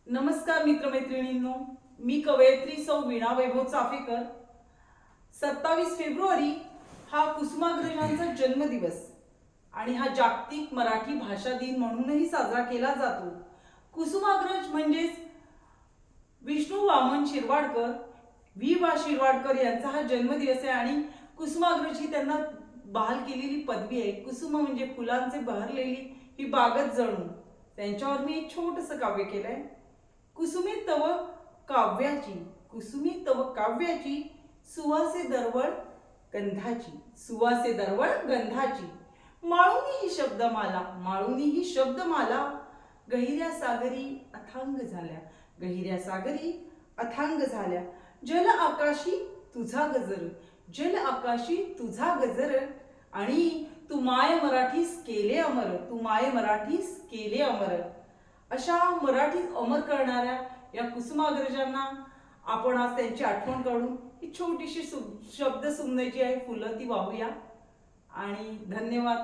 नमस्कार मित्रमैत्रिणींनो, मी कवयित्री सौ वीणा वैभव चाफेकर। 27 फेब्रुवारी हा कुसुमाग्रजांचा जन्मदिवस आणि हा जागतिक मराठी भाषा दिन म्हणूनही साजरा केला जातो। कुसुमाग्रज म्हणजेच विष्णू वामन शिरवाडकर, व्ही वा शिरवाडकर यांचा हा जन्मदिवस आहे आणि कुसुमाग्रज ही त्यांना बहाल केलेली पदवी आहे। कुसुम म्हणजे फुलांचे बहरलेली ही बागच जणू। त्यांच्यावर मी एक छोटंसं काव्य केलंय। कुसुमे तव काव्याची, कुसुमे तव काव्याची, सुवासे दरवळ गंधाची, सुवासे दरवळ गंधाची, माळुनी ही शब्दमाला, माळुनी ही शब्दमाला, गहिऱ्या सागरी अथांग झाल्या, गहिऱ्या सागरी अथांग झाल्या, जल आकाशी तुझा गजर, जल आकाशी तुझा गजर, आणि तू माय मराठीस केले अमर, तू माय मराठीस केले अमर। अशा मराठीत अमर करणाऱ्या या कुसुमाग्रजांना आपण आज त्यांची आठवण काढून ही छोटीशी शब्द सुंदर जी आहे फुलं ती वाहूया। आणि धन्यवाद।